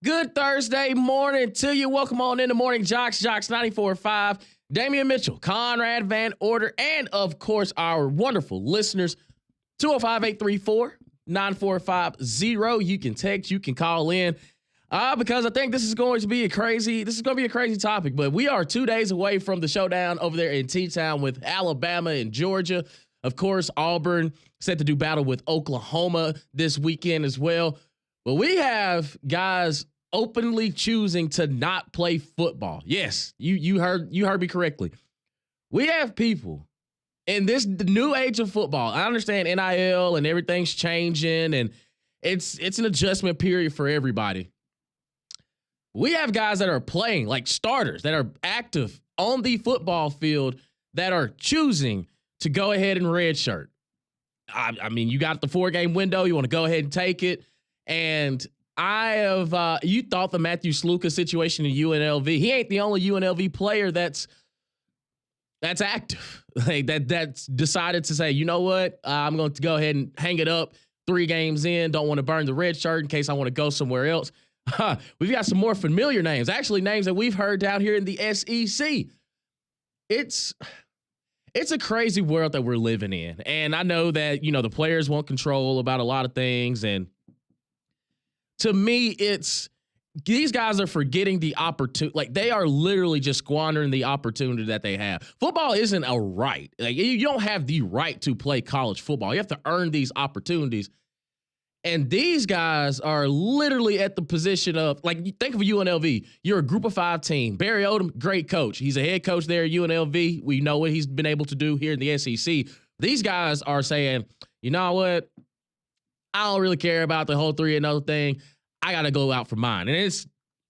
Good Thursday morning to you. Welcome on in the morning, JOX 94.5. Damian Mitchell, Conrad Van Order, and of course, our wonderful listeners, 205-834-9450. You can text, you can call in, because I think this is going to be a crazy topic. But we are 2 days away from the showdown over there in T-Town with Alabama and Georgia. Of course, Auburn set to do battle with Oklahoma this weekend as well. But we have guys openly choosing to not play football. Yes, you heard me correctly. We have people in this new age of football. I understand NIL and everything's changing, and it's an adjustment period for everybody. We have guys that are playing, like starters, that are active on the football field, that are choosing to go ahead and redshirt. I mean, you got the 4-game window. You want to go ahead and take it. And I have, you thought the Matthew Sluka situation in UNLV, he ain't the only UNLV player that's active, like that's decided to say, you know what, I'm going to go ahead and hang it up 3 games in. Don't want to burn the red shirt in case I want to go somewhere else. We've got some more familiar names, actually names that we've heard down here in the SEC. It's a crazy world that we're living in. And I know that, the players want control about a lot of things. And to me, it's these guys are forgetting the opportunity. Like, they are literally just squandering the opportunity that they have. Football isn't a right. Like, you don't have the right to play college football. You have to earn these opportunities. And these guys are literally at the position of, like, think of UNLV. You're a group of 5 team. Barry Odom, great coach. He's a head coach there at UNLV. We know what he's been able to do here in the SEC. These guys are saying, you know what? I don't really care about the whole 3-0 thing. I got to go out for mine. And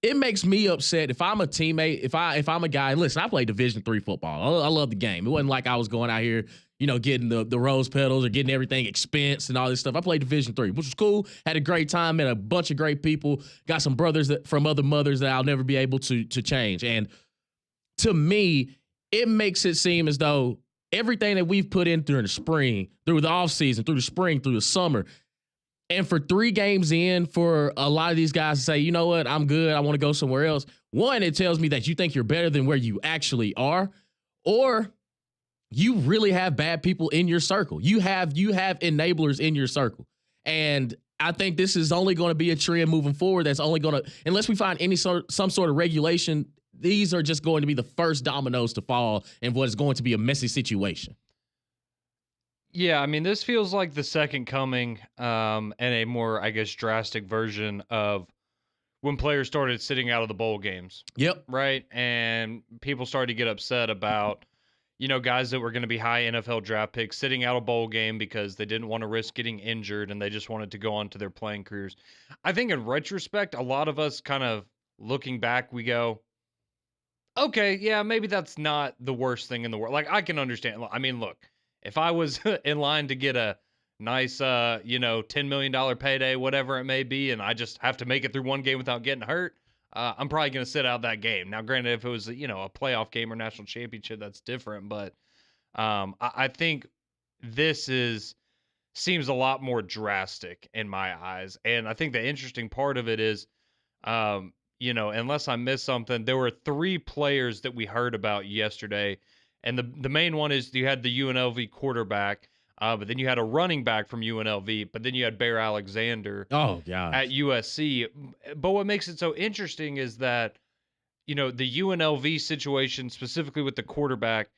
it makes me upset if I'm a teammate, if I'm a guy. Listen, I played Division III football. I love the game. It wasn't like I was going out here, getting the rose petals or getting everything expense and all this stuff. I played Division III, which was cool. Had a great time, met a bunch of great people, got some brothers from other mothers that I'll never be able to change. And to me, it makes it seem as though everything that we've put in during the spring, through the offseason, through the spring, through the summer, and for 3 games in, for a lot of these guys to say, you know what, I'm good, I want to go somewhere else. One, it tells me that you think you're better than where you actually are, or you really have bad people in your circle. You have enablers in your circle. And I think this is only going to be a trend moving forward that's only going to, unless we find some sort of regulation, these are just going to be the first dominoes to fall in what is going to be a messy situation. Yeah, I mean, this feels like the second coming and a more, I guess, drastic version of when players started sitting out of the bowl games. Yep. Right? And people started to get upset about, guys that were going to be high NFL draft picks sitting out a bowl game because they didn't want to risk getting injured and they just wanted to go on to their playing careers. I think in retrospect, a lot of us kind of looking back, we go, okay, yeah, maybe that's not the worst thing in the world. Like, I can understand. I mean, look. If I was in line to get a nice, $10 million payday, whatever it may be, and I just have to make it through one game without getting hurt, I'm probably going to sit out that game. Now, granted, if it was, a playoff game or national championship, that's different. But I think this seems a lot more drastic in my eyes. And I think the interesting part of it is, unless I missed something, there were 3 players that we heard about yesterday. And the main one is you had the UNLV quarterback, but then you had a running back from UNLV, but then you had Bear Alexander at USC. But what makes it so interesting is that, the UNLV situation, specifically with the quarterback,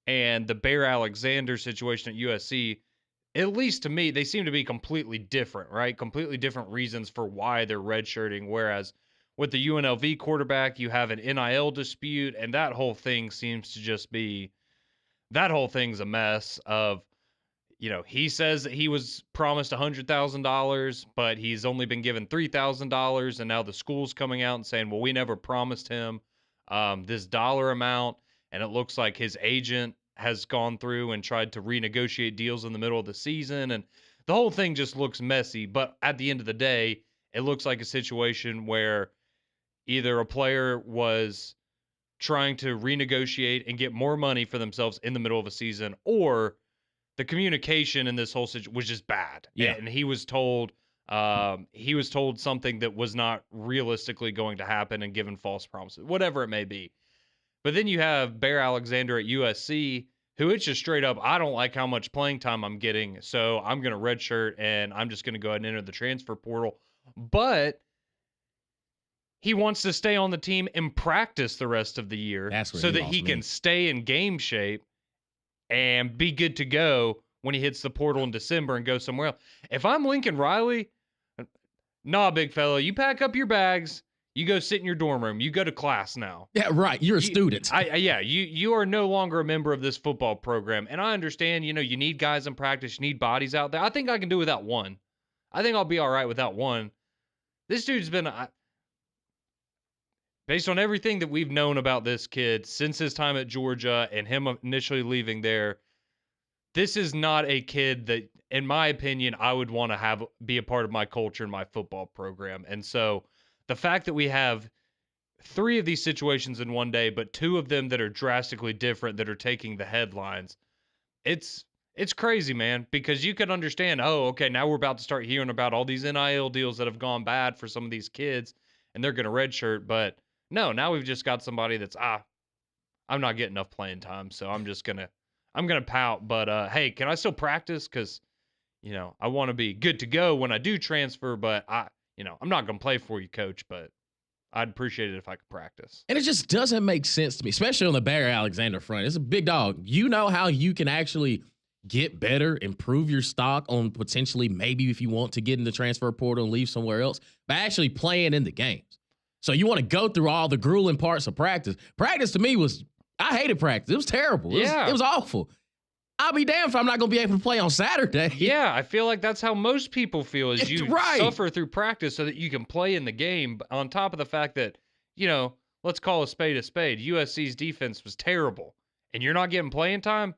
and the Bear Alexander situation at USC, at least to me, they seem to be completely different, right? Completely different reasons for why they're redshirting, whereas with the UNLV quarterback, you have an NIL dispute, and that whole thing seems to just be that whole thing's a mess of, he says that he was promised $100,000, but he's only been given $3,000. And now the school's coming out and saying, well, we never promised him this dollar amount. And it looks like his agent has gone through and tried to renegotiate deals in the middle of the season. And the whole thing just looks messy. But at the end of the day, it looks like a situation where either a player was trying to renegotiate and get more money for themselves in the middle of a season, or the communication in this whole situation was just bad. Yeah. And he was told, He was told something that was not realistically going to happen and given false promises, whatever it may be. But then you have Bear Alexander at USC, who it's just straight up, I don't like how much playing time I'm getting, so I'm going to redshirt and I'm just going to go ahead and enter the transfer portal. But he wants to stay on the team and practice the rest of the year so that he can stay in game shape and be good to go when he hits the portal in December and go somewhere else. If I'm Lincoln Riley, nah, big fella, you pack up your bags, you go sit in your dorm room, you go to class now. Yeah, right. You're a student. You are no longer a member of this football program. And I understand, you need guys in practice, you need bodies out there. I think I can do without one. I think I'll be all right without one. This dude's been, based on everything that we've known about this kid since his time at Georgia and him initially leaving there, this is not a kid that, in my opinion, I would want to be a part of my culture and my football program. And so the fact that we have 3 of these situations in one day, but 2 of them that are drastically different that are taking the headlines, it's crazy, man, because you could understand, oh, okay, now we're about to start hearing about all these NIL deals that have gone bad for some of these kids and they're going to redshirt. But no, now we've just got somebody that's, I'm not getting enough playing time, so I'm going to pout. But, hey, can I still practice? Because, I want to be good to go when I do transfer, but I'm not going to play for you, coach, but I'd appreciate it if I could practice. And it just doesn't make sense to me, especially on the Bear Alexander front. It's a big dog. You know how you can actually get better, improve your stock on potentially maybe if you want to get in the transfer portal and leave somewhere else, by actually playing in the games. So you want to go through all the grueling parts of practice. Practice to me I hated practice. It was terrible. It was awful. I'll be damned if I'm not going to be able to play on Saturday. Yeah, I feel like that's how most people feel is you suffer through practice so that you can play in the game. On top of the fact that, let's call a spade a spade. USC's defense was terrible. And you're not getting playing time?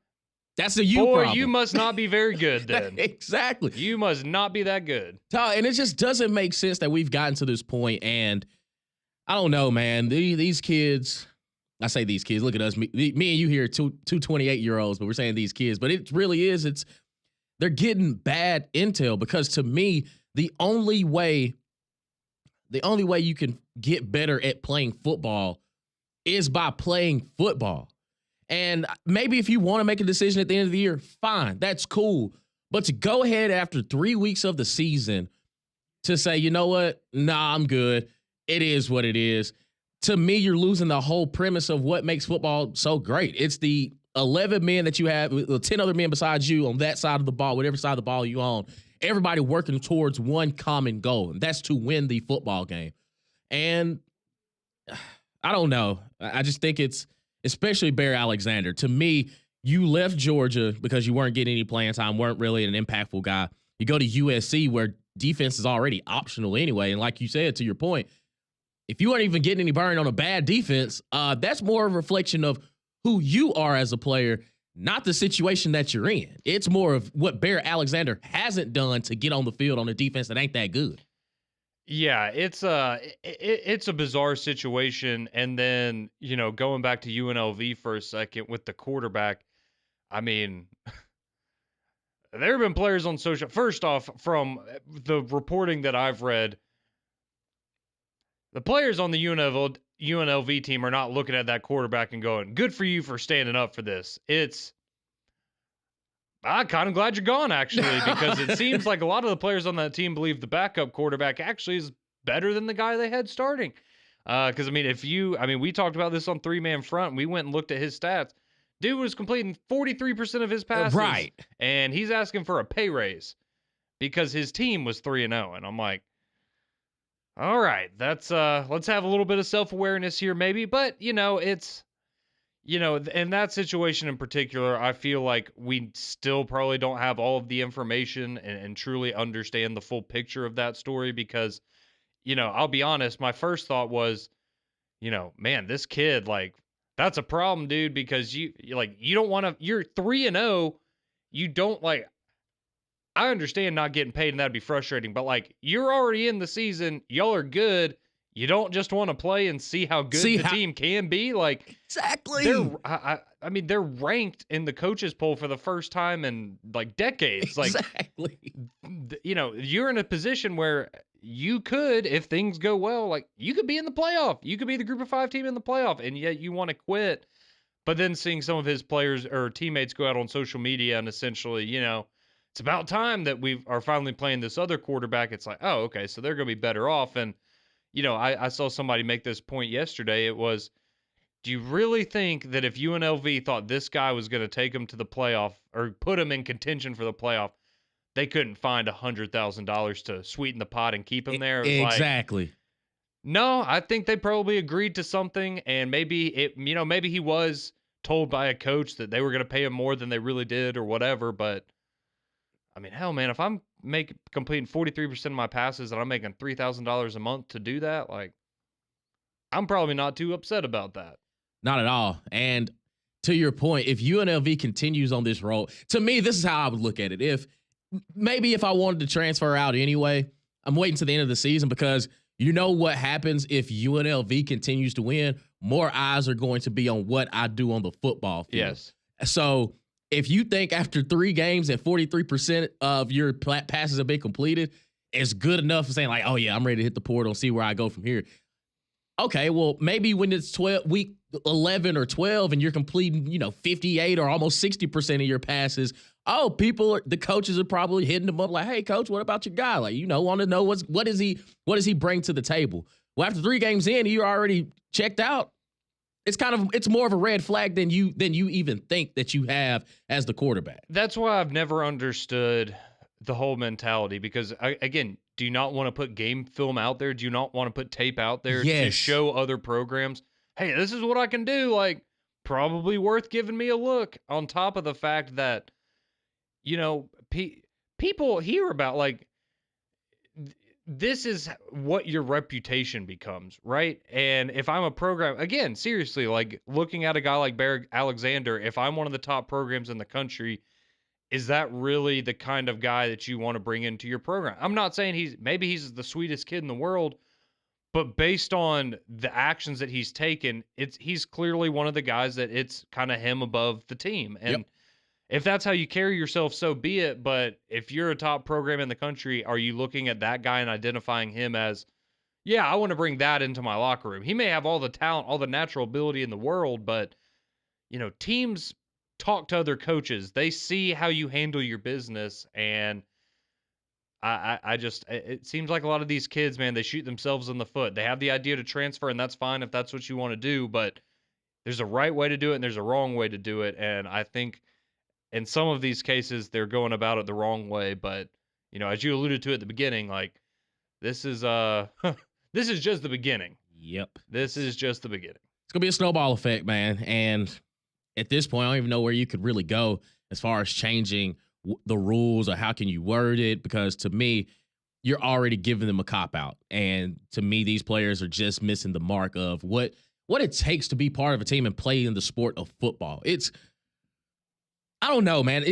That's a problem. You must not be very good then. Exactly. You must not be that good. And it just doesn't make sense that we've gotten to this point. And I don't know, man. These kids... I say these kids, look at us, me and you here, two 28-year-olds, but we're saying these kids. But it really is, they're getting bad intel because to me, the only way you can get better at playing football is by playing football. And maybe if you want to make a decision at the end of the year, fine, that's cool. But to go ahead after 3 weeks of the season to say, you know what, nah, I'm good. It is what it is. To me, you're losing the whole premise of what makes football so great. It's the 11 men that you have, 10 other men besides you on that side of the ball, whatever side of the ball you own, everybody working towards one common goal, and that's to win the football game. And I don't know. I just think it's, especially Bear Alexander. To me, you left Georgia because you weren't getting any playing time, weren't really an impactful guy. You go to USC where defense is already optional anyway. And like you said, to your point, if you aren't even getting any burn on a bad defense, that's more of a reflection of who you are as a player, not the situation that you're in. It's more of what Bear Alexander hasn't done to get on the field on a defense that ain't that good. Yeah, it's a bizarre situation. And then, going back to UNLV for a second with the quarterback, I mean, there have been players on social. First off, from the reporting that I've read, the players on the UNLV team are not looking at that quarterback and going, good for you for standing up for this. I'm kind of glad you're gone, actually, because it seems like a lot of the players on that team believe the backup quarterback actually is better than the guy they had starting. Because, we talked about this on 3-Man Front. And we went and looked at his stats. Dude was completing 43% of his passes. Right. And he's asking for a pay raise because his team was 3-0. And I'm like, all right, that's let's have a little bit of self-awareness here maybe. But, it's, in that situation in particular, I feel like we still probably don't have all of the information and truly understand the full picture of that story because, I'll be honest, my first thought was, man, this kid, like, that's a problem, dude, because you don't want to, you're 3-0, you don't like, I understand not getting paid and that'd be frustrating, but like you're already in the season, y'all are good, You don't just want to play and see how good See the how team can be. Like exactly, I mean, they're ranked in the coaches poll for the first time in like decades. Like, exactly. you know, you're in a position where you could, if things go well, like you could be in the playoff. You could be the group of 5 team in the playoff, and yet you want to quit. But then seeing some of his players or teammates go out on social media and essentially, you know, it's about time that we are finally playing this other quarterback. It's like, oh, okay, so they're going to be better off. And, you know, I saw somebody make this point yesterday. It was, do you really think that if UNLV thought this guy was going to take him to the playoff or put him in contention for the playoff, they couldn't find $100,000 to sweeten the pot and keep him there? It was like, Exactly. no, I think they probably agreed to something, and maybe it, you know, maybe he was told by a coach that they were going to pay him more than they really did or whatever. But I mean, hell, man, if I'm completing 43% of my passes and I'm making $3,000 a month to do that, like, I'm probably not too upset about that. Not at all. And to your point, if UNLV continues on this roll, to me, this is how I would look at it. If I wanted to transfer out anyway, I'm waiting to the end of the season because you know what happens if UNLV continues to win? More eyes are going to be on what I do on the football field. Yes. So if you think after 3 games and 43% of your passes have been completed, it's good enough for saying like, oh yeah, I'm ready to hit the portal and see where I go from here. Okay, well, maybe when it's week 11 or 12 and you're completing, 58 or almost 60% of your passes, the coaches are probably hitting them up like, hey, coach, what about your guy? Like, want to know what does he bring to the table? Well, after 3 games in, you're already checked out. It's more of a red flag than you even think that you have as the quarterback. That's why I've never understood the whole mentality because, again, do you not want to put game film out there? Do you not want to put tape out there to show other programs, hey, this is what I can do? Like, probably worth giving me a look, on top of the fact that, people hear about, like, this is what your reputation becomes, right? And if I'm a program, again, seriously, like looking at a guy like Bear Alexander, if I'm one of the top programs in the country, is that really the kind of guy that you want to bring into your program? I'm not saying maybe he's the sweetest kid in the world, but based on the actions that he's taken, he's clearly one of the guys that it's kind of him above the team. And if that's how you carry yourself, so be it. But if you're a top program in the country, are you looking at that guy and identifying him as, yeah, I want to bring that into my locker room? He may have all the talent, all the natural ability in the world, but, teams talk to other coaches. They see how you handle your business. And it seems like a lot of these kids, man, they shoot themselves in the foot. They have the idea to transfer, and that's fine if that's what you want to do. But there's a right way to do it, and there's a wrong way to do it. And I think in some of these cases, they're going about it the wrong way. But, as you alluded to at the beginning, like, this is this is just the beginning. Yep. This is just the beginning. It's going to be a snowball effect, man. And at this point, I don't even know where you could really go as far as changing the rules or how can you word it, because to me, you're already giving them a cop-out. And to me, these players are just missing the mark of what it takes to be part of a team and play in the sport of football. I don't know, man.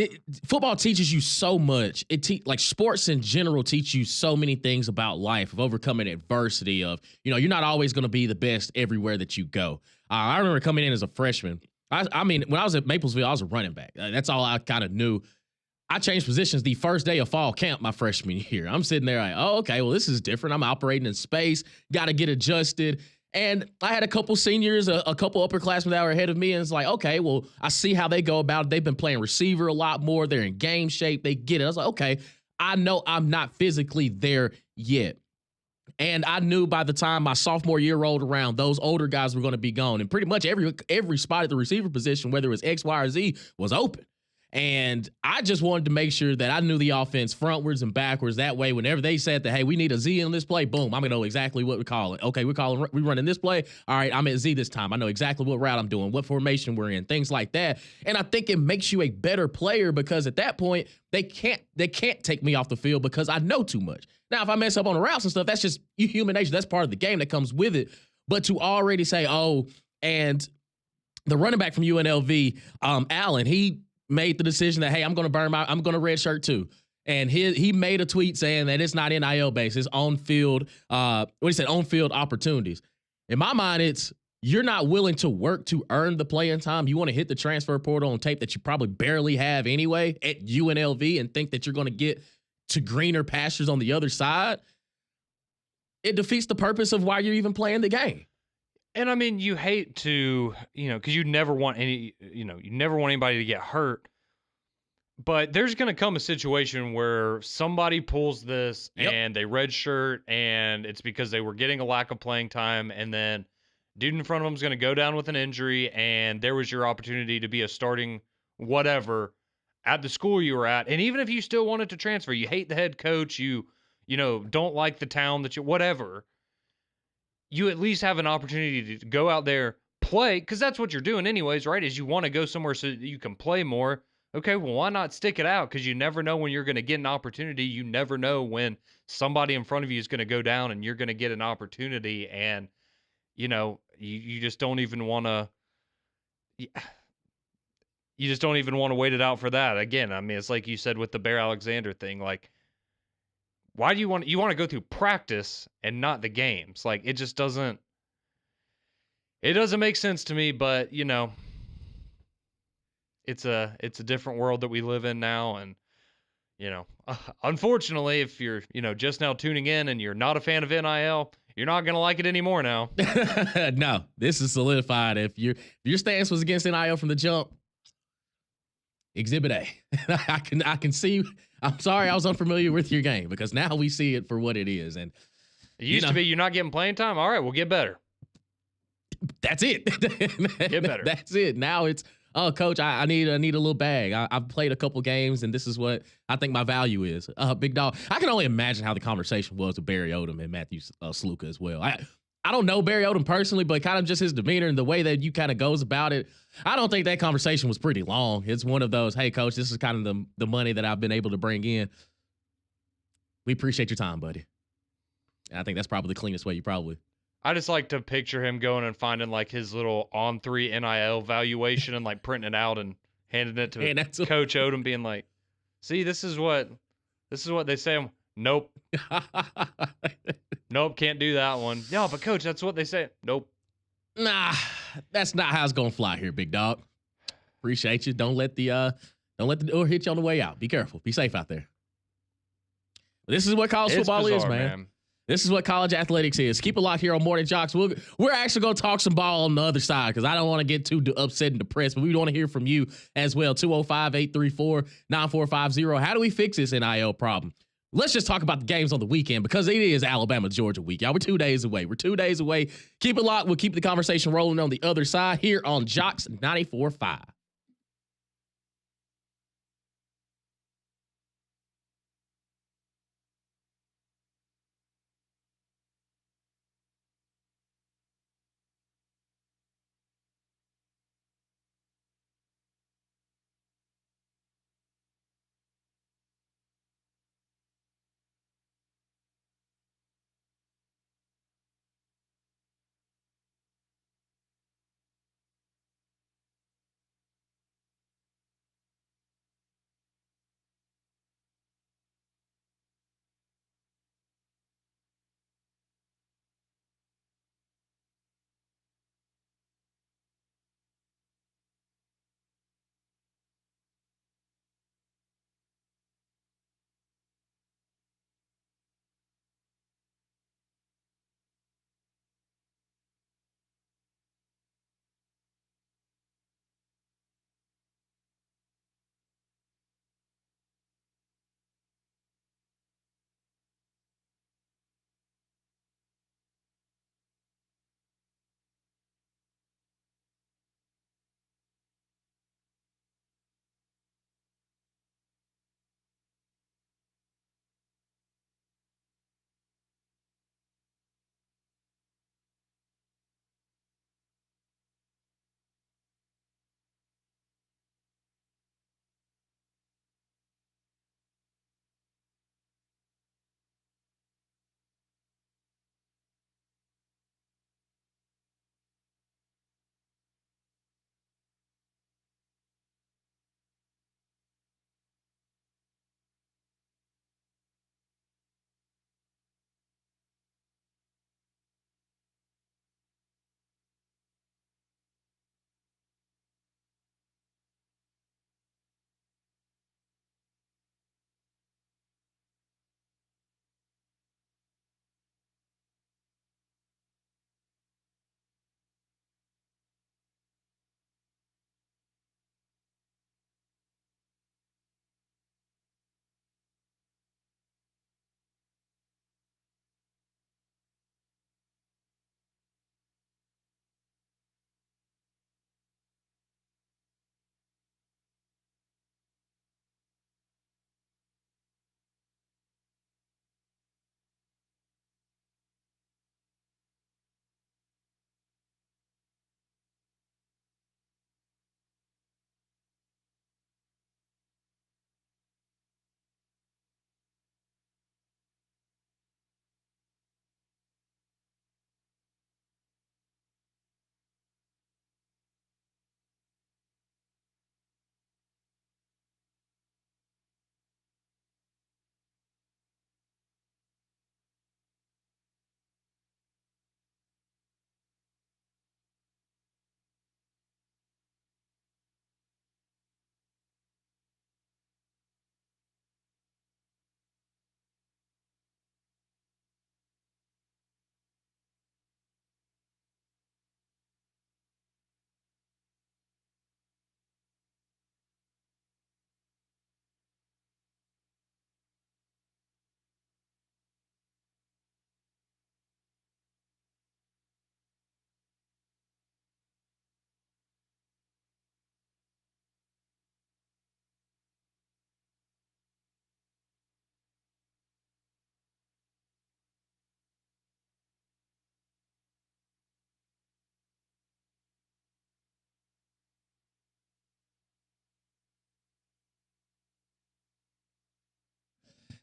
Football teaches you so much. Like sports in general teach you so many things about life, of overcoming adversity, of, you're not always going to be the best everywhere that you go. I remember coming in as a freshman. I mean, when I was at Maplesville, I was a running back. That's all I kind of knew. I changed positions the first day of fall camp my freshman year. I'm sitting there like, oh, okay, well, this is different. I'm operating in space, got to get adjusted. And I had a couple seniors, a couple upperclassmen that were ahead of me, and it's like, okay, well, I see how they go about it. They've been playing receiver a lot more. They're in game shape. They get it. I was like, okay, I know I'm not physically there yet. And I knew by the time my sophomore year rolled around, those older guys were going to be gone. And pretty much every spot at the receiver position, whether it was X, Y, or Z, was open. And I just wanted to make sure that I knew the offense frontwards and backwards. That way, whenever they said that, hey, we need a Z in this play, boom, I'm going to know exactly what we call it. Okay, we running this play. All right, I'm at Z this time. I know exactly what route I'm doing, what formation we're in, things like that. And I think it makes you a better player, because at that point, they can't take me off the field because I know too much. Now, if I mess up on the routes and stuff, that's just human nature. That's part of the game that comes with it. But to already say, and the running back from UNLV, Allen, he made the decision that, hey, I'm going to redshirt too. And he made a tweet saying that it's not NIL based, it's on field, what he said, on field opportunities. In my mind, it's you're not willing to work to earn the playing time. You want to hit the transfer portal on tape that you probably barely have anyway at UNLV and think that you're going to get to greener pastures on the other side. It defeats the purpose of why you're even playing the game. And I mean, you hate to, because you never want you never want anybody to get hurt. But there's going to come a situation where somebody pulls this and they redshirt, and it's because they were getting a lack of playing time, and then dude in front of them is going to go down with an injury, and there was your opportunity to be a starting whatever at the school you were at. And even if you still wanted to transfer, you hate the head coach, you don't like the town that you, whatever, you at least have an opportunity to go out there, play, because that's what you're doing anyways, right? Is you want to go somewhere so that you can play more. Okay, well, why not stick it out? Because you never know when you're going to get an opportunity. You never know when somebody in front of you is going to go down and you're going to get an opportunity. And, you just don't even want to. You just don't even want to wait it out for that. Again, I mean, it's like you said with the Bear Alexander thing. Like, why do you want to go through practice and not the games? Like, it just doesn't. It doesn't make sense to me. But it's a different world that we live in now, and unfortunately, if you're just now tuning in and you're not a fan of NIL, you're not gonna like it anymore now. No, this is solidified. If your stance was against NIL from the jump, Exhibit A. I can see. I'm sorry, I was unfamiliar with your game, because now we see it for what it is. And it used to be you're not getting playing time. All right, we'll get better. That's it. Get better. That's it. Now it's, oh, coach, I need a little bag. I've played a couple games, and this is what I think my value is. Big dog. I can only imagine how the conversation was with Barry Odom and Matthew Sluka as well. I don't know Barry Odom personally, but kind of just his demeanor and the way that you kind of goes about it, I don't think that conversation was pretty long. It's one of those, hey, coach, this is kind of the money that I've been able to bring in. We appreciate your time, buddy. And I think that's probably the cleanest way you probably. I just like to picture him going and finding like his little on-3 NIL valuation and like printing it out and handing it to Coach Odom, being like, "See, this is what they say." Nope. Nope, can't do that one. No, but coach, that's what they say. Nope. Nah, that's not how it's gonna fly here, big dog. Appreciate you. Don't let the door hit you on the way out. Be careful. Be safe out there. This is what college football is, man. This is what college athletics is. Keep it locked here on Morning Jocks. We're actually going to talk some ball on the other side, because I don't want to get too upset and depressed, but we want to hear from you as well. 205-834-9450. How do we fix this NIL problem? Let's just talk about the games on the weekend, because it is Alabama-Georgia week. Y'all, we're 2 days away. Keep it locked. We'll keep the conversation rolling on the other side here on JOX 94.5.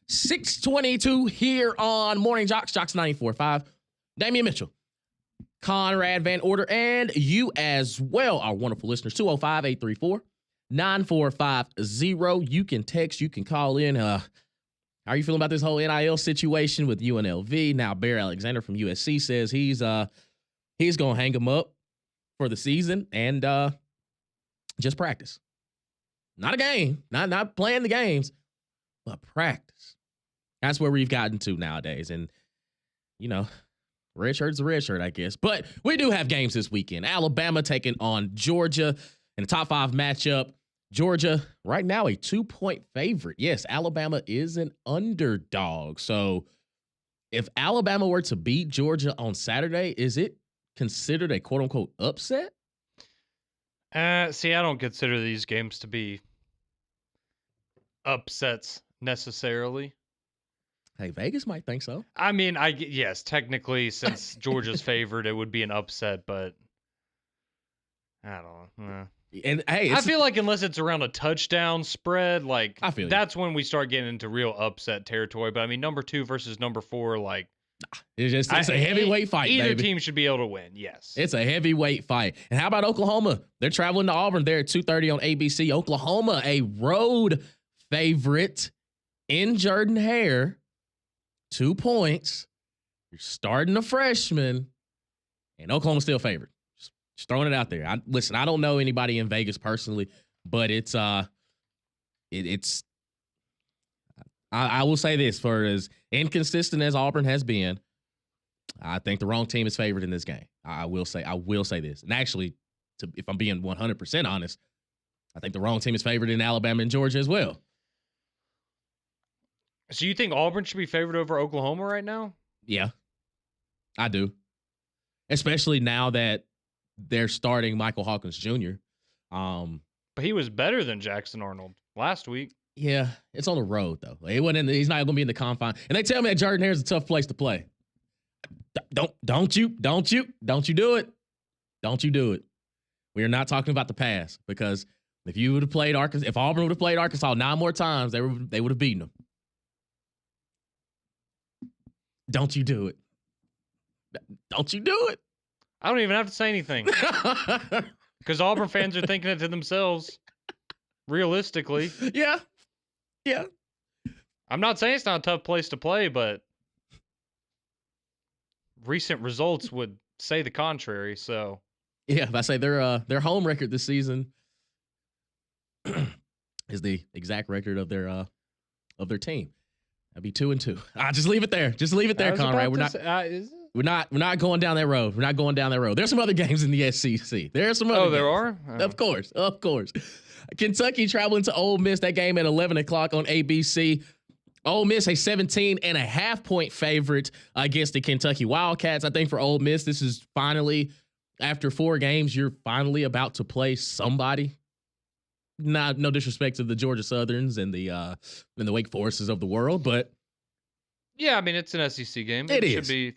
622 here on Morning Jocks, Jocks 94.5. Damian Mitchell, Conrad Van Order, and you as well, our wonderful listeners. 205-834-9450. You can text, you can call in. How are you feeling about this whole NIL situation with UNLV? Now, Bear Alexander from USC says he's going to hang him up for the season and just practice. Not a game, not playing the games, but practice. That's where we've gotten to nowadays. And, you know, red shirt's a red shirt, I guess. But we do have games this weekend. Alabama taking on Georgia in a top 5 matchup. Georgia, right now, a 2-point favorite. Yes, Alabama is an underdog. So if Alabama were to beat Georgia on Saturday, is it considered a quote-unquote upset? See, I don't consider these games to be upsets necessarily. Hey, Vegas might think so. I mean, yes, technically, since Georgia's favored, it would be an upset, but I don't know. And hey, I feel like unless it's around a touchdown spread, like I feel that's when we start getting into real upset territory. But I mean, number 2 versus number 4, like it's a heavyweight fight. Either baby. team should be able to win. Yes, it's a heavyweight fight. And how about Oklahoma? They're traveling to Auburn. They're at 2:30 on ABC. Oklahoma, a road favorite in Jordan-Hare. 2 points. You're starting a freshman, and Oklahoma's still favored. Just throwing it out there. Listen, I don't know anybody in Vegas personally, but I will say this: for as inconsistent as Auburn has been, I think the wrong team is favored in this game. I will say this, and actually, if I'm being 100% honest, I think the wrong team is favored in Alabama and Georgia as well. So you think Auburn should be favored over Oklahoma right now? Yeah, I do. Especially now that they're starting Michael Hawkins Jr. But he was better than Jackson Arnold last week. Yeah, it's on the road though. He's not going to be in the confine. And they tell me that Jordan-Hare is a tough place to play. Don't you do it. Don't you do it. We are not talking about the past, because if you would have played Arkansas, if Auburn would have played Arkansas 9 more times, they would have beaten them. Don't you do it. Don't you do it. I don't even have to say anything. Because Auburn fans are thinking it to themselves. Realistically. Yeah. I'm not saying it's not a tough place to play, but recent results would say the contrary. So yeah, I say their home record this season is the exact record of their team. That'd be 2-2. Just leave it there. Just leave it there, Conrad. We're not going down that road. We're not going down that road. There's some other games in the SEC. There are some other games. There are? Of course. Kentucky traveling to Ole Miss. That game at 11 o'clock on ABC. Ole Miss, a 17.5-point favorite against the Kentucky Wildcats. I think for Ole Miss, this is finally, after 4 games, you're finally about to play somebody. No disrespect to the Georgia Southerns and the Wake Forests of the world, but yeah, I mean, it's an SEC game. It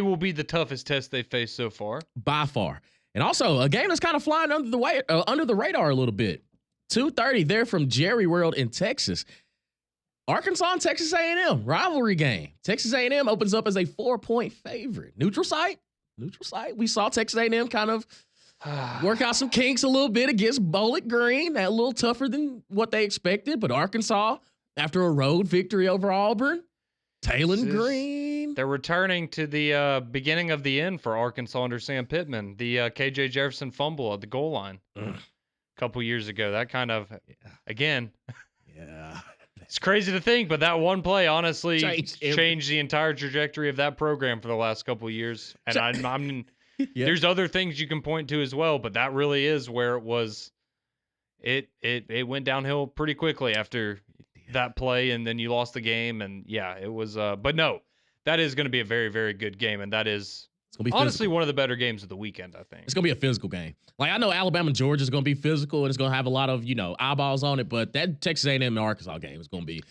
will be the toughest test they've faced so far, by far. And also a game that's kind of flying under the radar a little bit. 2:30 there from Jerry World in Texas. Arkansas and Texas A&M rivalry game. Texas A&M opens up as a 4-point favorite. Neutral site. We saw Texas A&M kind of work out some kinks a little bit against Bowling Green. That a little tougher than what they expected. But Arkansas, after a road victory over Auburn, Taylon Green. They're returning to the beginning of the end for Arkansas under Sam Pittman. The KJ Jefferson fumble at the goal line a couple years ago. That kind of, again, it's crazy to think, but that one play honestly changed the entire trajectory of that program for the last couple of years. And I'm there's other things you can point to as well, but that really is where it was. It went downhill pretty quickly after that play, and then you lost the game, and yeah, it was. But no, that is going to be a very, very good game, and that is honestly one of the better games of the weekend. I think it's going to be a physical game. Like I know Alabama and Georgia is going to be physical, and it's going to have a lot of eyeballs on it. But that Texas A&M and Arkansas game is going to be,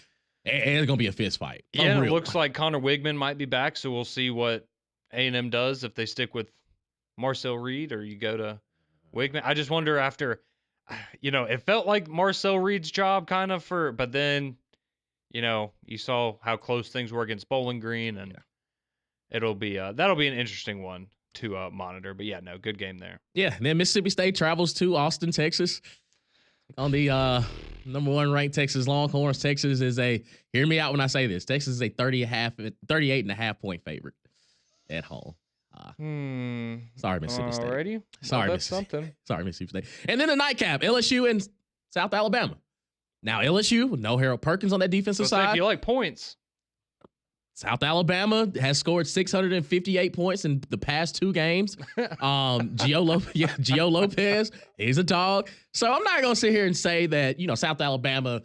it's going to be a fist fight. Yeah, it looks like Connor Wigman might be back, so we'll see what A&M does if they stick with Marcel Reed or you go to Wigman. I just wonder after, it felt like Marcel Reed's job kind of but then You saw how close things were against Bowling Green, and Yeah. that'll be an interesting one to monitor. But yeah, no, good game there. Yeah. And then Mississippi State travels to Austin, Texas. On the number 1 ranked Texas Longhorns. Texas is hear me out when I say this. Texas is a 38.5 point favorite at home. Sorry, Mississippi State. Alrighty. Sorry, Well, that's Mississippi. something. Sorry, Mississippi State. And then the nightcap, LSU and South Alabama. Now LSU, no Harold Perkins on that defensive So if side. you like points, South Alabama has scored 658 points in the past 2 games. Gio Lopez, he's a dog. So I'm not going to sit here and say that, South Alabama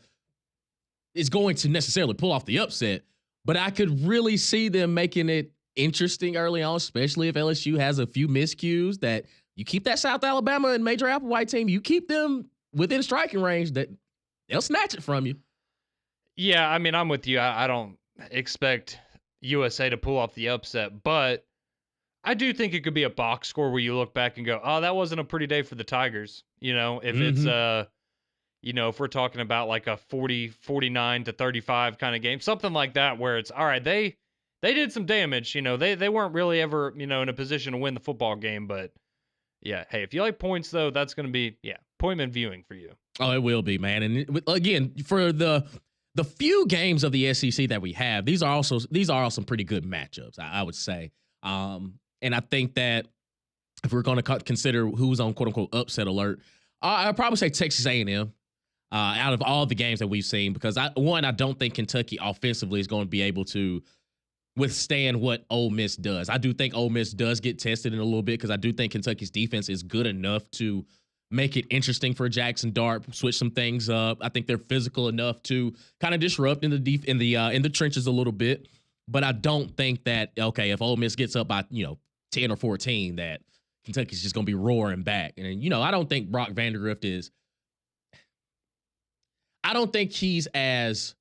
is going to necessarily pull off the upset, but I could really see them making it interesting early on, especially if LSU has a few miscues that you keep that South Alabama and Major Applewhite team, you keep them within striking range that they'll snatch it from you. yeah, I mean, I'm with you. I don't expect USA to pull off the upset, but I do think it could be a box score where you look back and go, oh, that wasn't a pretty day for the Tigers. If it's if we're talking about like a 49-35 kind of game, something like that, where it's all right, they did some damage. They weren't really ever, in a position to win the football game. But yeah, hey, if you like points though, that's going to be appointment viewing for you. Oh, it will be, man. And again, for the few games of the SEC that we have, these are all some pretty good matchups, I would say. And I think that if we're going to consider who's on quote unquote upset alert, I'd probably say Texas A&M. Out of all the games that we've seen, because I don't think Kentucky offensively is going to be able to withstand what Ole Miss does. I do think Ole Miss does get tested in a little bit because I do think Kentucky's defense is good enough to make it interesting for Jackson Dart, switch some things up. I think they're physical enough to kind of disrupt in the trenches a little bit. But I don't think that, okay, if Ole Miss gets up by 10 or 14, that Kentucky's just going to be roaring back. And I don't think Brock Vandagriff is. I don't think he's as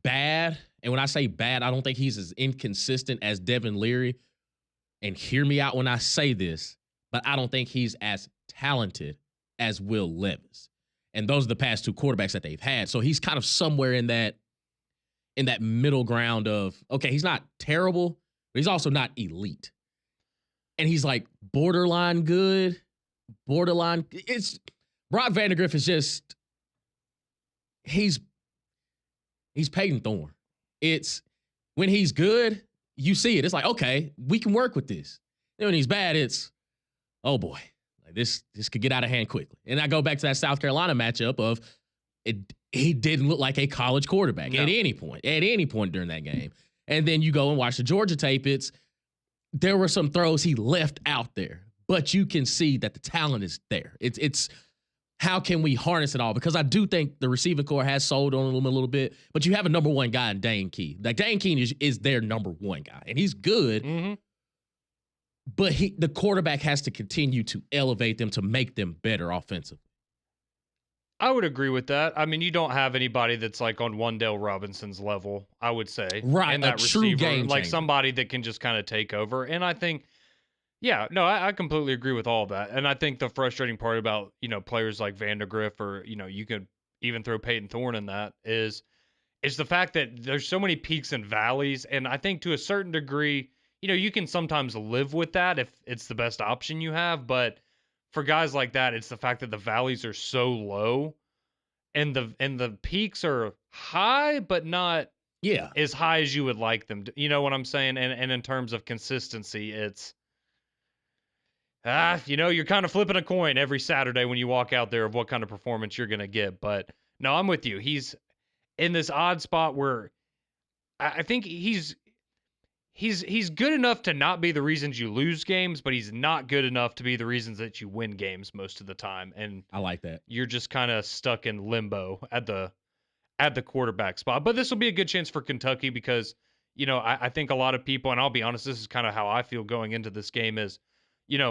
bad. And when I say bad, I don't think he's as inconsistent as Devin Leary. And hear me out when I say this, but I don't think he's as talented as Will Levis. And those are the past 2 quarterbacks that they've had. So he's kind of somewhere in that middle ground of, okay, he's not terrible, but he's also not elite. And he's like borderline good, borderline. It's Brock Vandagriff is just, he's Peyton Thorne. It's when he's good, you see it. It's like, okay, we can work with this. Then when he's bad, it's, oh boy, like this could get out of hand quickly. And I go back to that South Carolina matchup of it. He didn't look like a college quarterback at any point during that game. And then you go and watch the Georgia tape. There were some throws he left out there, but you can see that the talent is there. It's how can we harness it all? Because I do think the receiving core has sold on him a little bit, but you have a number 1 guy in Dane Key. Like Dane Key is their number 1 guy, and he's good. Mm-hmm. But the quarterback has to continue to elevate them to make them better offensively. I would agree with that. I mean, you don't have anybody that's like on Wandale Robinson's level, I would say. Right, and that a true game like changer. somebody that can just kind of take over. And I think, I completely agree with all of that. And I think the frustrating part about, players like Vandagriff or, you could even throw Peyton Thorne in that is the fact that there's so many peaks and valleys. And I think to a certain degree, you can sometimes live with that if it's the best option you have. But for guys like that, it's the fact that the valleys are so low and the peaks are high, but not as high as you would like them to. You know what I'm saying? And in terms of consistency, it's, you're kind of flipping a coin every Saturday when you walk out there of what kind of performance you're going to get. But no, I'm with you. He's in this odd spot where I think he's good enough to not be the reasons you lose games, but he's not good enough to be the reasons that you win games most of the time. And I like that. You're just kind of stuck in limbo at the quarterback spot. But this will be a good chance for Kentucky because, I think a lot of people, and I'll be honest, this is kind of how I feel going into this game is,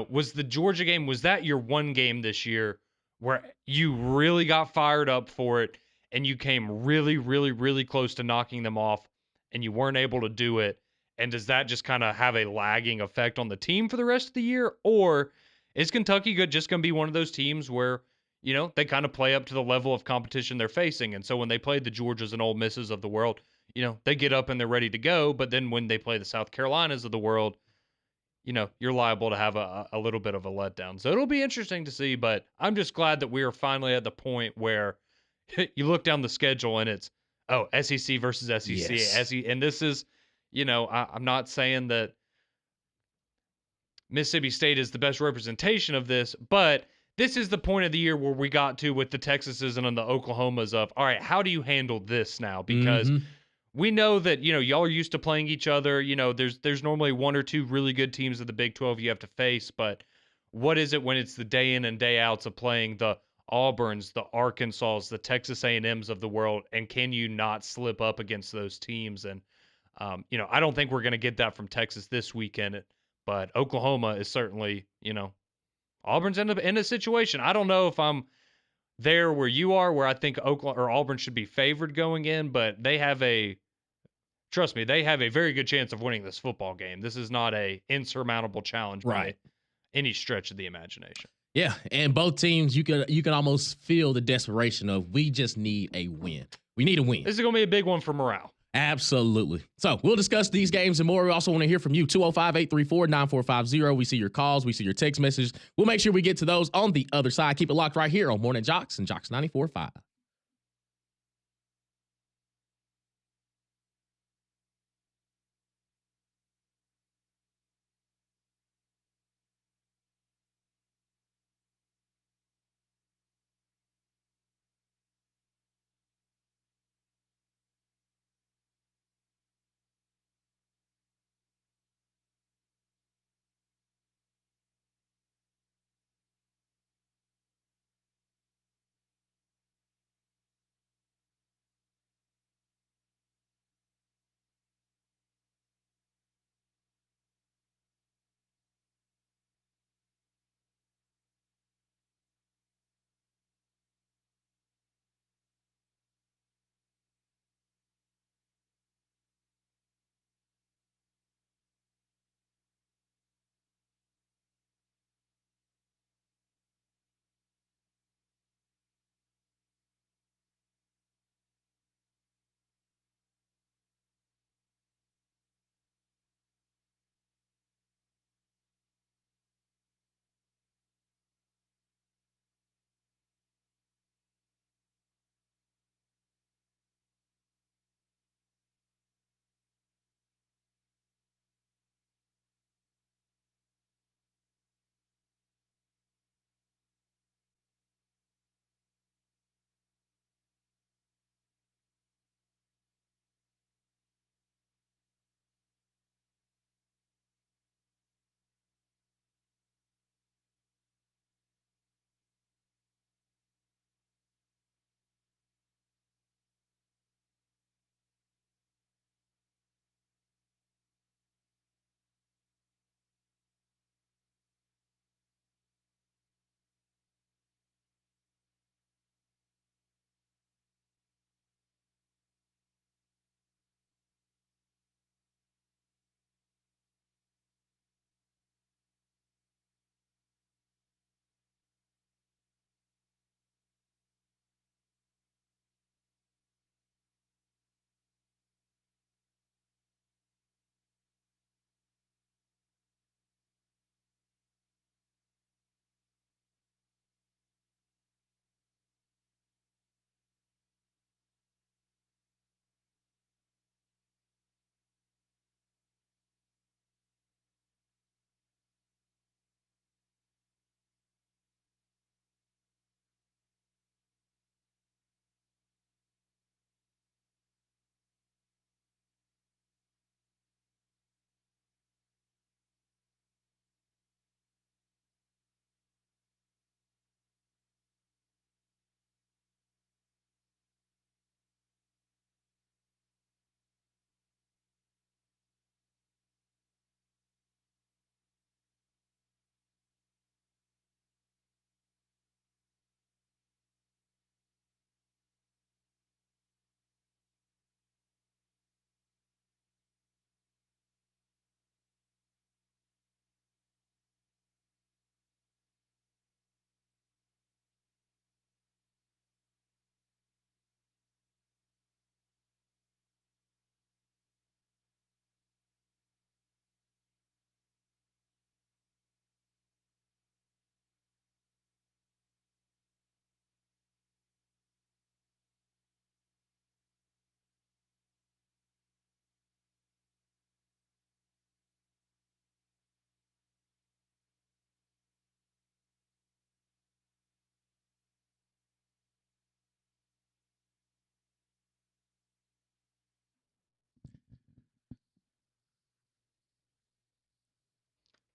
was the Georgia game, was that your one game this year where you really got fired up for it and you came really, really, really close to knocking them off and you weren't able to do it? And does that just kind of have a lagging effect on the team for the rest of the year? Or is Kentucky just going to be one of those teams where, they kind of play up to the level of competition they're facing. And so when they play the Georgias and Ole Misses of the world, they get up and they're ready to go. But then when they play the South Carolinas of the world, you're liable to have a little bit of a letdown. So it'll be interesting to see. But I'm just glad that we are finally at the point where you look down the schedule and it's, oh, SEC versus SEC. Yes. And this is, I'm not saying that Mississippi State is the best representation of this, but this is the point of the year where we got to with the Texases and the Oklahomas of, all right, how do you handle this now? Because Mm-hmm. we know that, y'all are used to playing each other. There's normally one or two really good teams of the Big 12 you have to face, but what is it when it's the day in and day outs of playing the Auburns, the Arkansas, the Texas A&Ms of the world, and can you not slip up against those teams? And I don't think we're going to get that from Texas this weekend, but Oklahoma is certainly, Auburn's in a situation. I don't know if I'm there where you are, where I think Oklahoma or Auburn should be favored going in, but trust me, they have a very good chance of winning this football game. This is not a insurmountable challenge by Right. any stretch of the imagination. Yeah, and both teams, you can almost feel the desperation of we just need a win. We need a win. This is going to be a big one for morale. Absolutely. So we'll discuss these games and more. We also want to hear from you. 205-834-9450. We see your calls. We see your text messages. We'll make sure we get to those on the other side. Keep it locked right here on Morning JOX and JOX 94.5.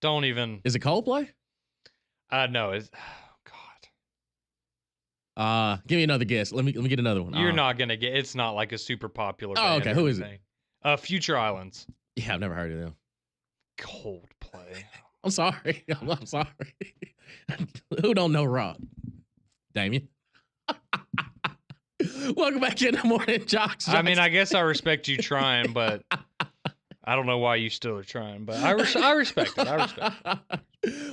Don't even. Is it Coldplay? No, it's God. Give me another guess. Let me get another one. You're not gonna get. It's not like a super popular. Oh, band okay. or Who is anything. Future Islands. Yeah, I've never heard of them. Coldplay. I'm sorry. I'm sorry. Who don't know rock? Damien. Welcome back in the morning, JOX. I mean, I guess I respect you trying, but I don't know why you still are trying. But I respect it. I respect it.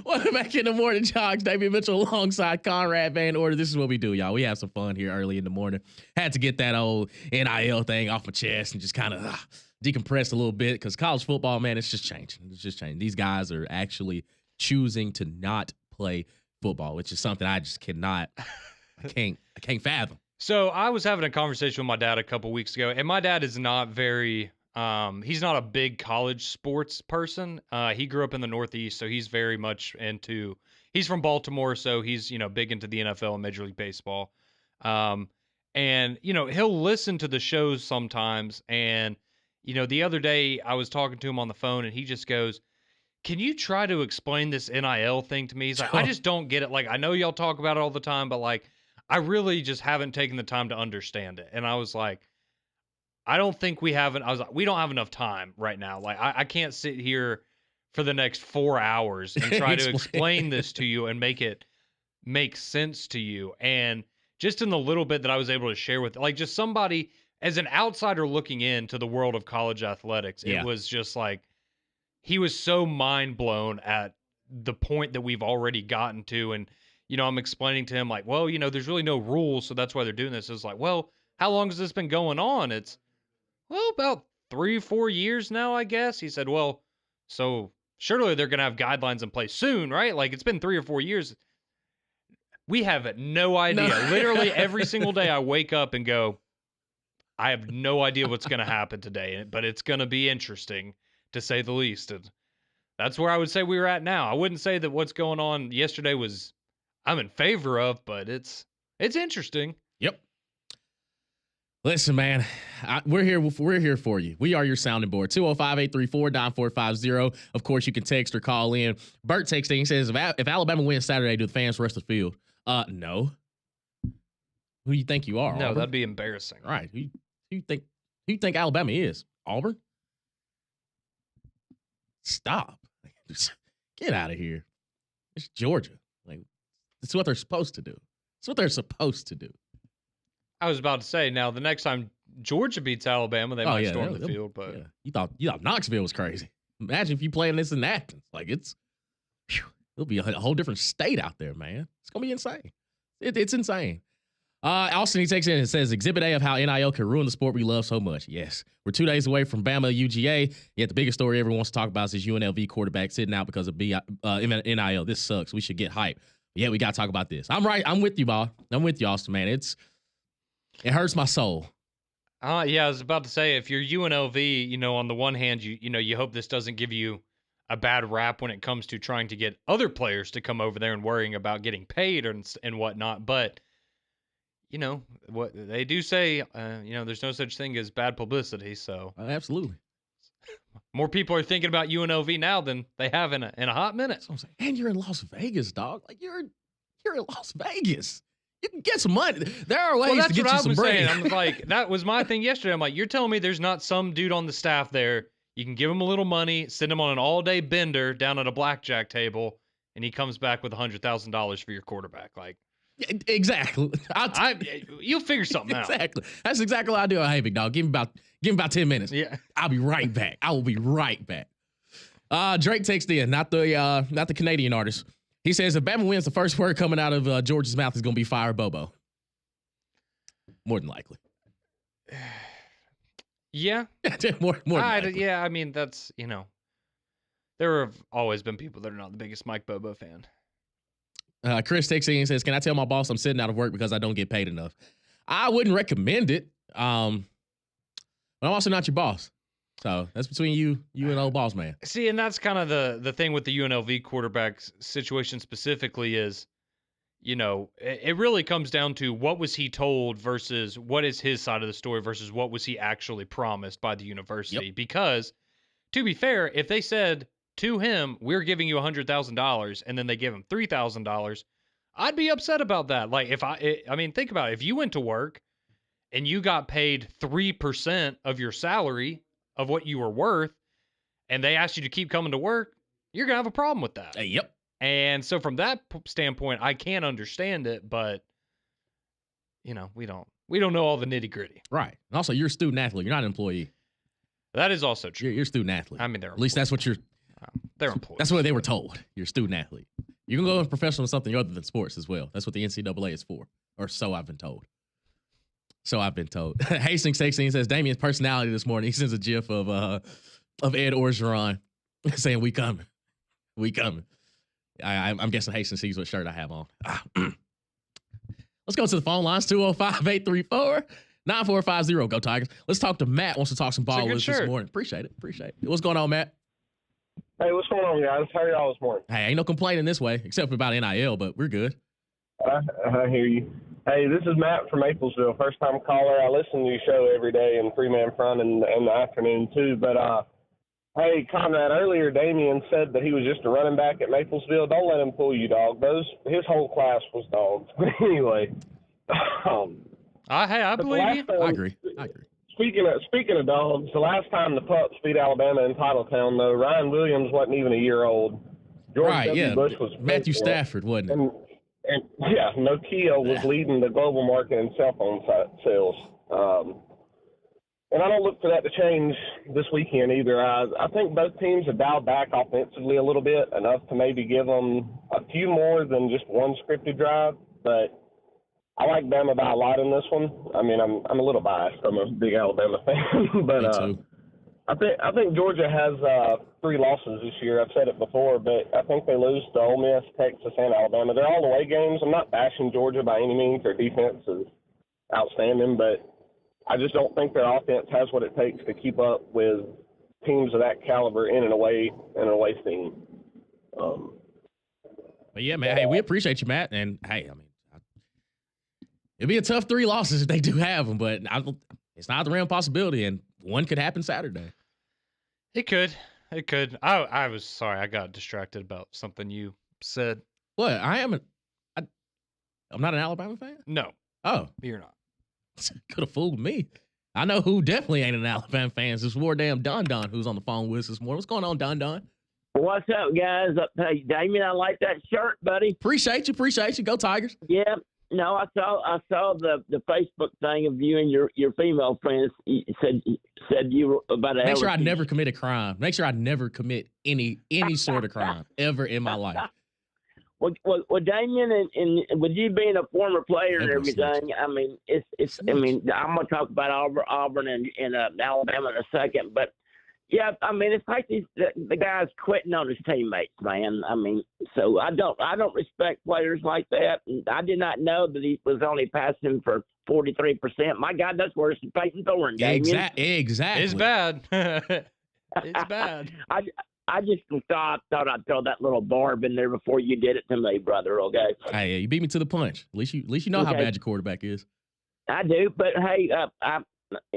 Welcome back in the morning, JOX. Damien Mitchell alongside Conrad Van Order. This is what we do, y'all. We have some fun here early in the morning. Had to get that old NIL thing off my chest and just kind of decompress a little bit because college football, man, it's just changing. It's just changing. These guys are actually choosing to not play football, which is something I just cannot. I can't fathom. So I was having a conversation with my dad a couple weeks ago, and my dad is not very he's not a big college sports person. He grew up in the Northeast, so he's very much into he's from Baltimore, so he's, big into the NFL and Major League Baseball. And he'll listen to the shows sometimes, and the other day I was talking to him on the phone and he just goes, "Can you try to explain this NIL thing to me?" He's like, "I just don't get it. Like, I know y'all talk about it all the time, but like I really just haven't taken the time to understand it." And I was like, I don't think we haven't. I was like, we don't have enough time right now. Like, I can't sit here for the next 4 hours and try to explain this to you and make it make sense to you. And just in the little bit that I was able to share with, like, just somebody as an outsider looking into the world of college athletics, it was just like, he was so mind blown at the point that we've already gotten to. And, I'm explaining to him like, well, there's really no rules. So that's why they're doing this. It's like, well, how long has this been going on? It's, well, about 3 or 4 years now, I guess. He said, well, so surely they're going to have guidelines in place soon, right? Like, it's been 3 or 4 years. We have no idea. No. Literally every single day I wake up and go, I have no idea what's going to happen today, but it's going to be interesting to say the least. And that's where I would say we were at now. I wouldn't say that what's going on yesterday was I'm in favor of, but it's interesting. Yep. Listen, man, we're here for you. We are your sounding board. 205-834-9450. Of course, you can text or call in. Bert texting, he says, if Alabama wins Saturday, do the fans rush the field? No. Who do you think you are? No, Auburn? That'd be embarrassing. Right. Who you think Alabama is? Auburn? Stop. Get out of here. It's Georgia. Like, it's what they're supposed to do. It's what they're supposed to do. I was about to say, now the next time Georgia beats Alabama, they might storm the field. But you thought Knoxville was crazy. Imagine if you playing this in Athens. Like, it'll be a whole different state out there, man. It's gonna be insane. It's insane. Austin, he takes in and says, Exhibit A of how NIL can ruin the sport we love so much. Yes. We're 2 days away from Bama UGA, yet the biggest story everyone wants to talk about is this UNLV quarterback sitting out because of NIL. This sucks. We should get hype. Yeah, we got to talk about this. I'm right. I'm with you, Bob. I'm with you, Austin, man. It hurts my soul. Yeah, I was about to say, if you're UNLV, on the one hand, you hope this doesn't give you a bad rap when it comes to trying to get other players to come over there and worrying about getting paid and whatnot. But what they do say, there's no such thing as bad publicity. So absolutely, more people are thinking about UNLV now than they have in a hot minute. That's what I'm saying. And you're in Las Vegas, dog. Like you're in Las Vegas. You can get some money. There are ways to get you some bread. I'm like, that was my thing yesterday. I'm like, you're telling me there's not some dude on the staff there. You can give him a little money, send him on an all-day bender down at a blackjack table, and he comes back with $100,000 for your quarterback. Like. Exactly. You'll figure something out. Exactly. That's exactly what I do. Hey, big dog, give him about 10 minutes. Yeah. I'll be right back. I will be right back. Drake texted in, not the Canadian artist. He says, if Bama wins, the first word coming out of George's mouth is going to be fire Bobo. More than likely. Yeah. more than likely. Yeah, I mean, that's, there have always been people that are not the biggest Mike Bobo fan. Chris texts in and says, can I tell my boss I'm sitting out of work because I don't get paid enough? I wouldn't recommend it. But I'm also not your boss. So that's between you and old boss man. See, and that's kind of the thing with the UNLV quarterback situation specifically is, it really comes down to what was he told versus what is his side of the story versus what was he actually promised by the university. Yep. Because, to be fair, if they said, to him, we're giving you $100,000, and then they give him $3,000, I'd be upset about that. Like I mean, think about it. If you went to work and you got paid 3% of your salary of what you were worth, and they asked you to keep coming to work, you're going to have a problem with that. Yep. And so from that standpoint, I can't understand it, but we don't know all the nitty gritty. Right. And also, you're a student athlete. You're not an employee. That is also true. You're a student athlete. I mean, at least that's what they're employees. That's what they were told. You're a student athlete. You can go in professional in something other than sports as well. That's what the NCAA is for, or so I've been told. Hastings 16 says Damian's personality this morning. He sends a gif of Ed Orgeron saying, "We coming, we coming." I'm guessing Hastings sees what shirt I have on. Let's go to the phone lines, 205-834-9450. Go Tigers. Let's talk to Matt. Wants to talk some ball with us this morning. Appreciate it. What's going on, Matt? Hey, what's going on, guys? How are y'all this morning? Hey, ain't no complaining this way, except for about NIL, but we're good. I hear you. Hey, this is Matt from Maplesville, first-time caller. I listen to your show every day in three-man front in the afternoon, too. But, hey, Conrad, earlier Damian said that he was just a running back at Maplesville. Don't let him fool you, dog. His whole class was dogs. Anyway. I believe you. I agree. Speaking of dogs, the last time the Pups beat Alabama in Titletown, though, Ryan Williams wasn't even a year old. George W. Bush was Matthew Stafford, wasn't it? And Nokia was leading the global market in cell phone sales. And I don't look for that to change this weekend either. I think both teams have dialed back offensively a little bit, enough to maybe give them a few more than just one scripted drive, but I like Bama by a lot in this one. I mean, I'm a little biased. I'm a big Alabama fan, but I think Georgia has 3 losses this year. I've said it before, but I think they lose to Ole Miss, Texas, and Alabama. They're all away games. I'm not bashing Georgia by any means. Their defense is outstanding, but I just don't think their offense has what it takes to keep up with teams of that caliber in an away scene. But yeah, man. Hey, we appreciate you, Matt. And hey, I mean, it'd be a tough 3 losses if they do have them, but it's not the realm possibility, and one could happen Saturday. It could. I was sorry. I got distracted about something you said. What? I'm not an Alabama fan? No. Oh. You're not. Could have fooled me. I know who definitely ain't an Alabama fan. It's more damn Don who's on the phone with us this morning. What's going on, Don? What's up, guys? Hey, Damien, I like that shirt, buddy. Appreciate you. Go Tigers. Yeah. No, I saw the Facebook thing of you and your female friends said you were about to. Make sure I never commit a crime. Make sure I never commit any sort of crime ever in my life. Well, Damien, and with you being a former player and everything, I mean, it's. I mean, I'm gonna talk about Auburn and Alabama in a second, but yeah, I mean, it's like the guy's quitting on his teammates, man. I mean, so I don't respect players like that. And I did not know that he was only passing for 43%. My God, that's worse than Peyton Thorne. Exactly. It's bad. It's bad. I just thought I'd throw that little barb in there before you did it to me, brother. Okay. Hey, you beat me to the punch. At least you know how bad your quarterback is. I do, but hey,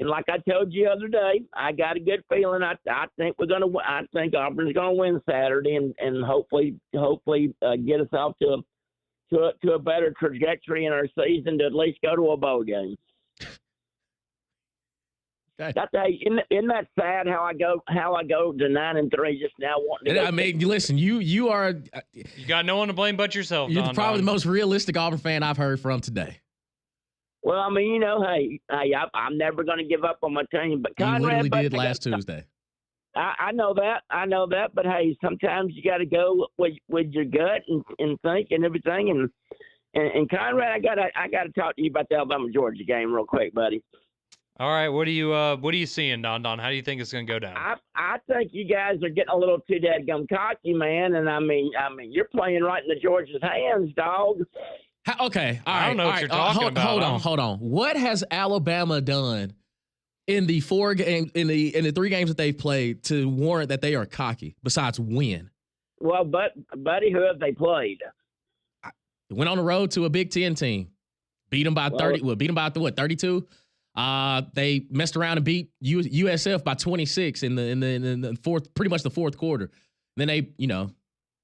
like I told you the other day, I got a good feeling. I think I think Auburn's gonna win Saturday, and hopefully get us off to a better trajectory in our season to at least go to a bowl game. Okay. Isn't that sad how I go to 9-3 just now wanting to? I mean, listen, you are. You got no one to blame but yourself. You're probably the most realistic Auburn fan I've heard from today. Well, I mean, hey, I'm never going to give up on my team. But Conrad, you literally did last Tuesday. I know that. But hey, sometimes you got to go with your gut and think and everything. And Conrad, I got to talk to you about the Alabama Georgia game real quick, buddy. All right, what are you seeing, Don? How do you think it's going to go down? I think you guys are getting a little too dadgum cocky, man. And I mean, you're playing right in the Georgia's hands, dog. Okay, all right. I don't know what you're talking about. Hold on. What has Alabama done in the 3 games that they've played to warrant that they are cocky? Besides win. Well, buddy, who have they played? They went on the road to a Big Ten team, beat them by 30. Well, beat them by 32. They messed around and beat USF by 26 in the fourth, pretty much the fourth quarter. Then they, of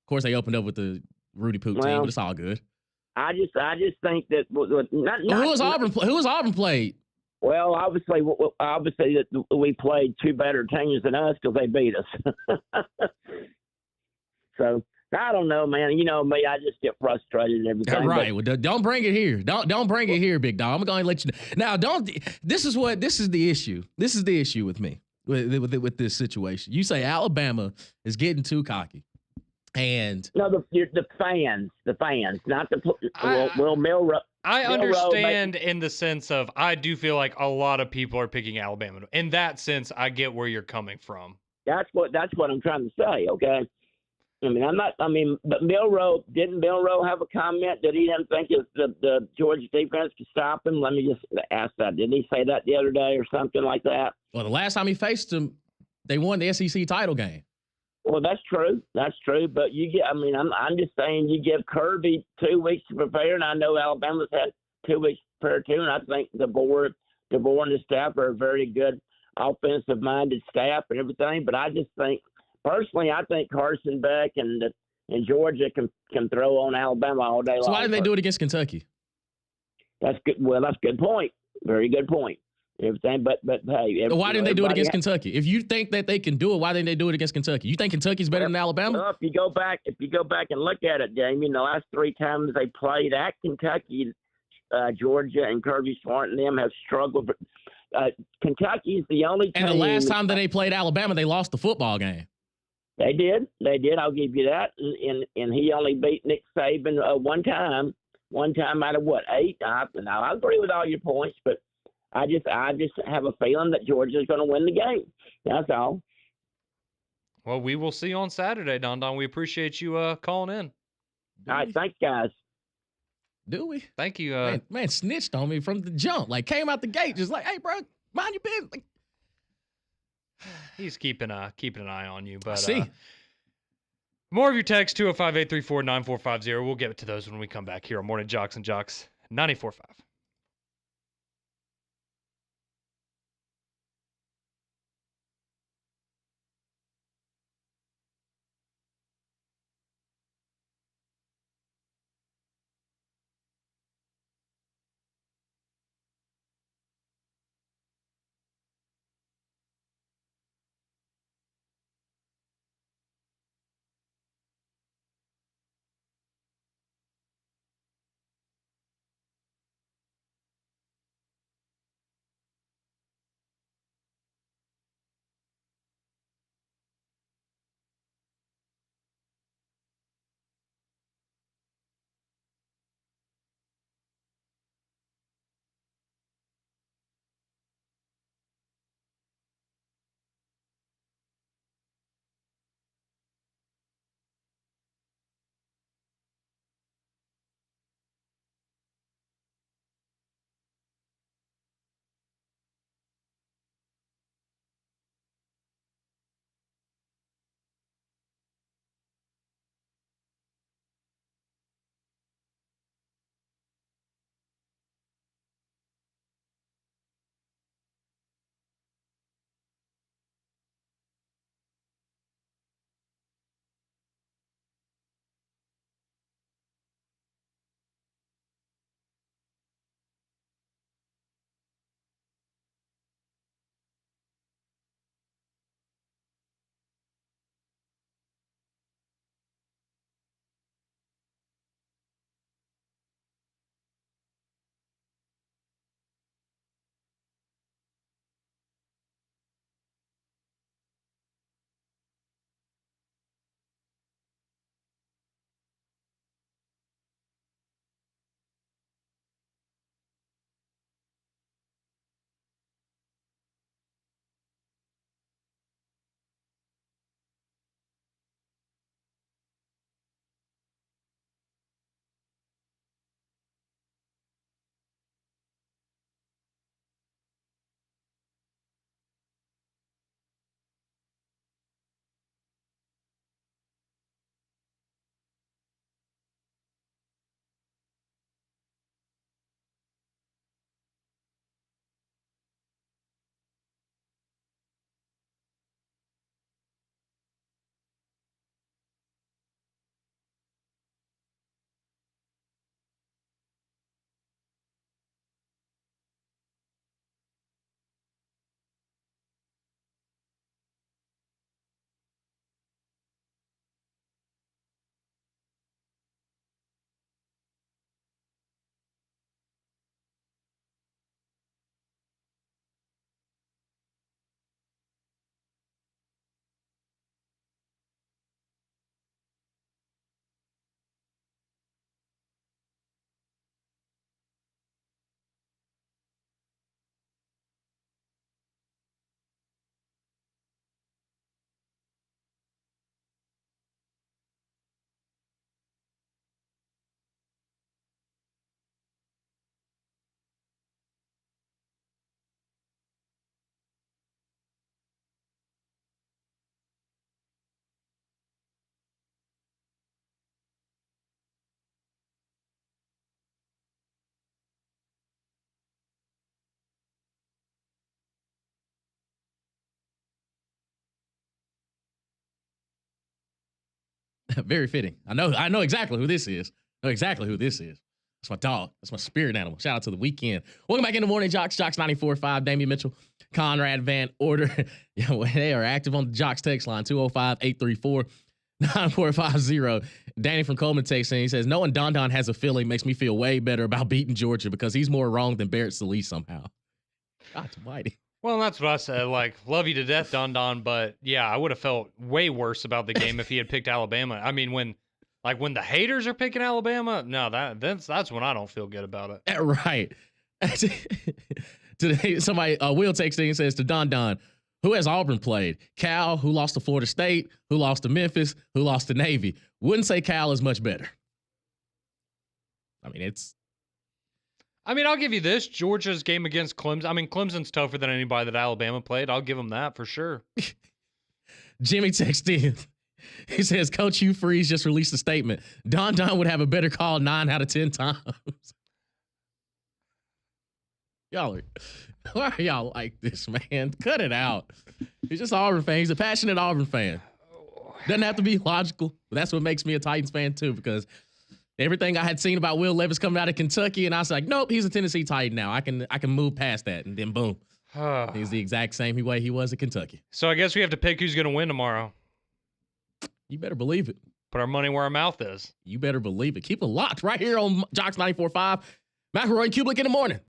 course, they opened up with the Rudy Poop team, but it's all good. I just think that not who was Auburn? Who was Auburn played? Well, obviously that we played two better teams than us because they beat us. So I don't know, man. You know me, I just get frustrated and everything. Right. Well, don't bring it here. Don't bring it here, big dog. I'm going to let you know. Now, this is the issue. This is the issue with me with this situation. You say Alabama is getting too cocky. And no, the fans, not the Milroe. I understand in the sense of I do feel like a lot of people are picking Alabama. In that sense, I get where you're coming from. That's what I'm trying to say. Okay. But didn't Milroe have a comment that he didn't think the Georgia defense could stop him? Let me just ask that. Didn't he say that the other day or something like that? Well, the last time he faced him, they won the SEC title game. Well, that's true. But I'm just saying you give Kirby 2 weeks to prepare, and I know Alabama's had 2 weeks to prepare too, and I think DeBoer and the staff are a very good offensive-minded staff and everything. But I just think, personally, Carson Beck and Georgia can throw on Alabama all day long. So why didn't they do it against Kentucky? That's good. Well, that's a good point. Very good point. Everything, but hey, why didn't they do it against Kentucky? If you think that they can do it, why didn't they do it against Kentucky? You think Kentucky's better than Alabama? Well, if you go back and look at it, Damien, the last 3 times they played at Kentucky, Georgia and Kirby Smart and them have struggled. Kentucky's the only team. And the last time that they played Alabama, they lost the football game. They did. I'll give you that. And he only beat Nick Saban one time out of what, 8? Now I agree with all your points, but I just have a feeling that Georgia's going to win the game. That's all. Well, we will see on Saturday, Don. We appreciate you calling in. All right, thanks, guys. Do we? Thank you. Man snitched on me from the jump. Like, came out the gate just like, hey, bro, mind your business. Like, he's keeping an eye on you. But I see. More of your text, 205-834-9450. We'll get to those when we come back here on Morning Jocks and Jocks 94.5. Very fitting. I know exactly who this is. That's my dog. That's my spirit animal. Shout out to the weekend. Welcome back in the morning, Jocks. Jocks 94.5. Damian Mitchell, Conrad Van Order. They are active on the Jocks text line 205-834-9450. Danny from Coleman texts in. He says, knowing Don has a feeling makes me feel way better about beating Georgia because he's more wrong than Barrett Salee somehow. God almighty. Well, that's what I said. Like, love you to death, Don. But yeah, I would have felt way worse about the game if he had picked Alabama. I mean, when the haters are picking Alabama, no, that's when I don't feel good about it. Right. Today, somebody Will texting and says to Don, who has Auburn played? Cal, who lost to Florida State, who lost to Memphis, who lost to Navy. Wouldn't say Cal is much better. I mean, I'll give you this. Georgia's game against Clemson. I mean, Clemson's tougher than anybody that Alabama played. I'll give them that for sure. Jimmy texted in. He says, Coach Hugh Freeze just released a statement. Don would have a better call 9 out of 10 times. Why are y'all like this, man? Cut it out. He's just an Auburn fan. He's a passionate Auburn fan. Doesn't have to be logical, but that's what makes me a Titans fan too, because everything I had seen about Will Levis coming out of Kentucky, and I was like, nope, he's a Tennessee Titan now. I can move past that, and then boom. He's the exact same way he was at Kentucky. So I guess we have to pick who's going to win tomorrow. You better believe it. Put our money where our mouth is. You better believe it. Keep it locked right here on JOX 94.5. McElroy and Kublik in the morning.